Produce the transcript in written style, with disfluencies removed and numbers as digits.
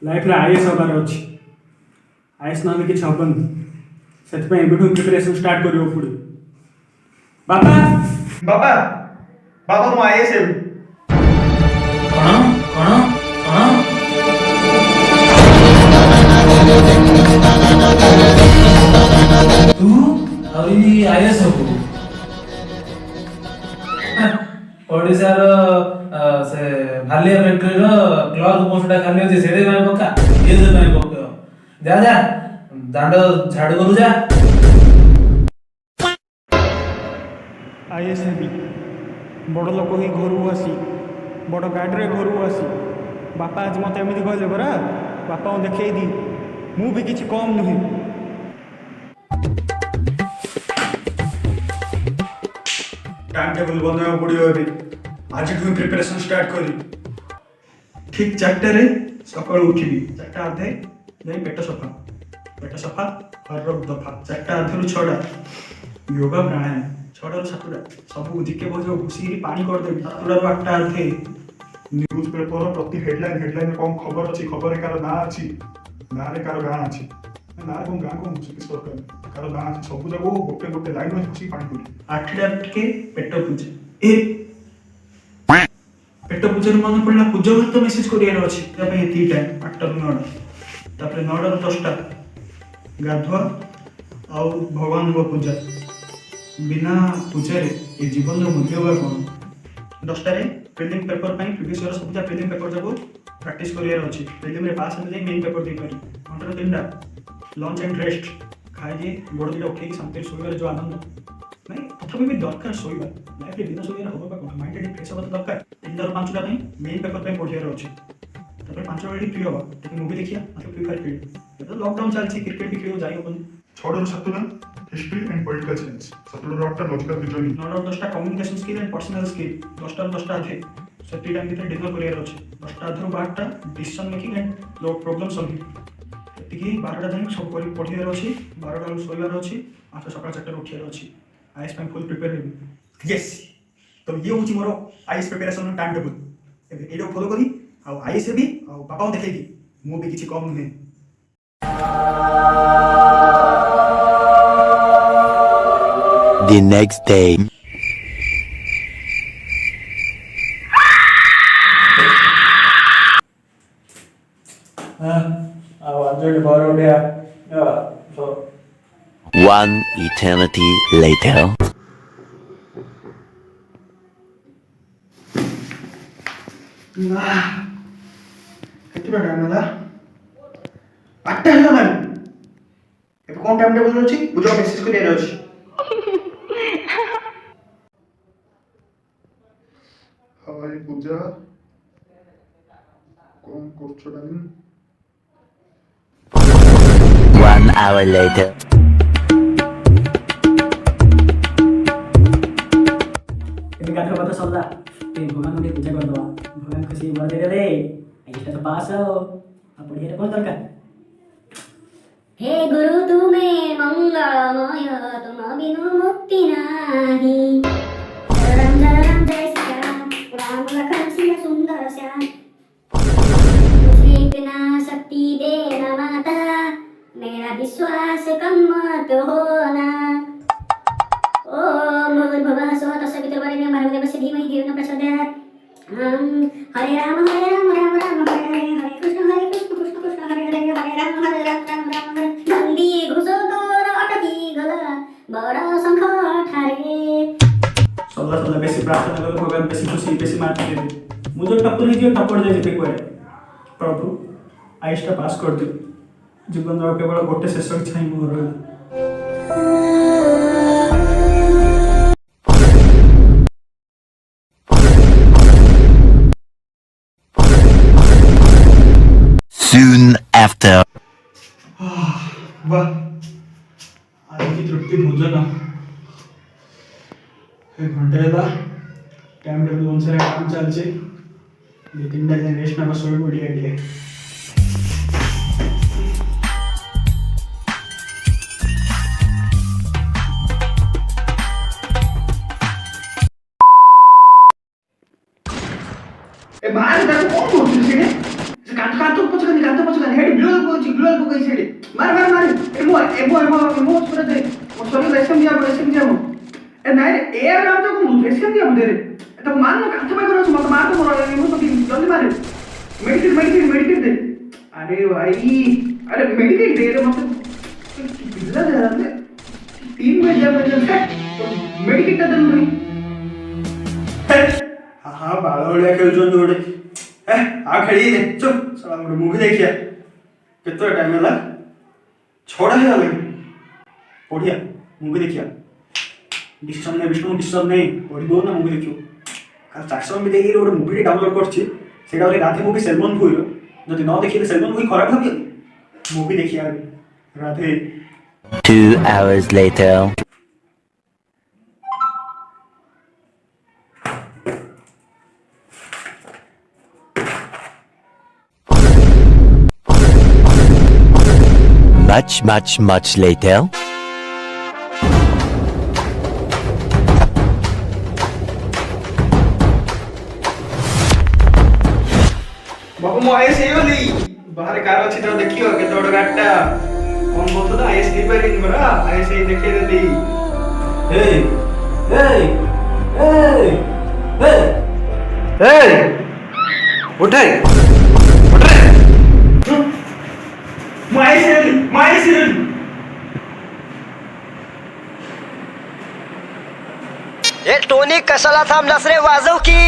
Life IAS हबार अच्छी IAS ना कि हेनी से प्रिपेरेसन स्टार्ट कर पड़े बापा बापा बापा मु आईएएस हेबी कौन कौन कौन तू अभी आईएएस हो ओडिशार से भालिया फैक्ट्री रो क्लर्क पोस्टटा खाली अछि सेडे में पक्का ये जे में पक्का जा जा दांड झाड़ू करू जा आईएएस हेबी बड़ लोक ही घर आसी बड़ गाड़ी घर आसी बापा आज मत एमती कहले परा बापा को देखई दी मु भी किसी कम नुहे टाइम टेबल बनवा पड़ो आज प्रिपेरेसन स्टार्ट करी ठीक 4टारे सकाल उठिबी 4टा अधे जाई पेट सफा घर दफा 4टा अधे 6टा योगा प्राणायाम 6टा 7टा सब जिके बजे घुसी पानी करदेवी 7टा 8टा अधे न्यूज पेपर प्रति हेडलाइन कौन खबर अच्छी खबर कार ना अच्छी ना रे कार गाँ अच्छी ना कौन गाँ कौन चिकित्सा दरकार कार गाँ अच्छी सब जगह गोटे गोटे लाइन में घुसी पानी पड़ी 8टा टिके पेट पूजा ए पेट पूजा मन पड़ा पूजा तो मेसेज करियार अच्छी एति टाइम 8टा 9टा तापर 9टा 10टा गाधुआ आउ भगवान को पूजा बिना पूजा ये जीवन मूल्य बा कौन 10टारे प्रिलिम पेपर प्रिवियस ईयर सब प्रिलिम पेपर जब प्रैक्टिस करियार अच्छी प्रिलिम रे पास होले मेन पेपर दे पारी घंटा 3टा लंच एंड रेस्ट खाए जे गोड़ दिटा उठे शांति सोइबार जो आनंद नहीं तथापि भी दरकार सोइबा लाइफ रे बिना सोइबार होबा कोन माइंड रे फ्रेश होबा दरकार 3टा 5टा मेन पेपर पढ़ियार अच्छी तापर 5टा बेली फ्री होबा टिके मूवी देखिया मतलब फ्री फायर खेल तो लॉकडाउन चलछि क्रिकेट भी खेल जाई होबन 6टा 7टा हिस्ट्री एंड पॉलिटिकल साइंस 7टा 8टा लॉजिकल रीजनिंग 9टा 10टा communication skill and personal skill 10टा 10टा अधे सेफ्टी टाइम भीतर डिनर करियार अच्छी 10टा 12टा decision making and problem solving एतिकी 12टा जाई सब पढ़ियार अच्छी 12टा सोइबार अच्छी आज सकाळ 4टा उठियार अच्छी आईएएस ପାଇଁ फुल प्रिपेयर हेबी यस तो ये होची मोर आईएएस प्रिपरेशन टाइम टेबल एबे एडो फॉलो करी आ आईएएस हेबी आ पापा देखैबी मु भी किछि कम नुहे The next day. One eternity later. केतिबा टाइम होला 8टा होला भाई एबे कोन टाइम टेबल अछि बुझो मेसेज करियार अछि हाय पूजा कौन करछो डानी 1 hour later. एबे गाथर बात सरला ते भगवान को पूजा कर दवा भगवान खुशी बर दे दे आइटा तो पास हो अब बढ़िया कौन दरकार हे गुरु तुम्हें मंगलमय तुम बिनु मुक्ति नाही राम राम जय श्री राम राम लखन सिया सुंदर श्याम मुझे बिना शक्ति देना माता मेरा विश्वास कम मत होना ओम भूर्भुवः स्वः तत्सवितुर्वरेण्यं भर्गो देवस्य धीमहि धियो न प्रचोदयात् हरे राम राम राम हरे हरे कृष्ण कृष्ण कृष्ण हरे हरे हरे राम राम नंदी घुसो तोर अटकी गला बड़ा शंख ठारे सरला सरला बेसी प्रार्थना कर भगवान बेसी खुशी बेसी मार्क दे मुझे टप्पर ही टप्पर जाय पे कोए प्रभु आईएएस पास कर दियो जीवन रो केवल गोटे शेष इच्छा ही मोर Soon after. वाह आज की तृप्ति भोजन एक घंटे ହେଲା टाइम टेबल अनुसार काम चलছে 2-3टा दिन रेस्ट ना सोई पड़ी आइए ए मार दा कौन बोल रही है से काट काट तो पछ मेडिकेट दे। अरे भाई, अरे मेडिकेट दे रे, मतलब पिल्ला दे रहा है 3 मिनट जब मेडिकेट दे भाई। हाँ बाल भलिया खेलुछन गोटे आ खेली दे चुप साला गोटे मूवी देखिया केतो टाइम होला 6टा हे गले बढ़िया मूवी देखिया डिस्टर्ब नहीं पढ़ी दो ना मूवी देखियो का चाक्सन भी देखि गोटे मूवी डाउनलोड करछि सेटा होले राधे मूवी सलमान भुइर जदि न देखिले सलमान मूवी खराब भाबी मूवी देखिया Radhe 2 hours later. Much later. बाबू मो आईएस हे गली बाहर कार अछि त देखियो केते बड़ गाडटा कोन बोलतो ना आईएस रिपेयरिंग बरा आईएस हे देखे देली ए उठ रे माईस ए टोनी कशाला थांबलास रे वाजव की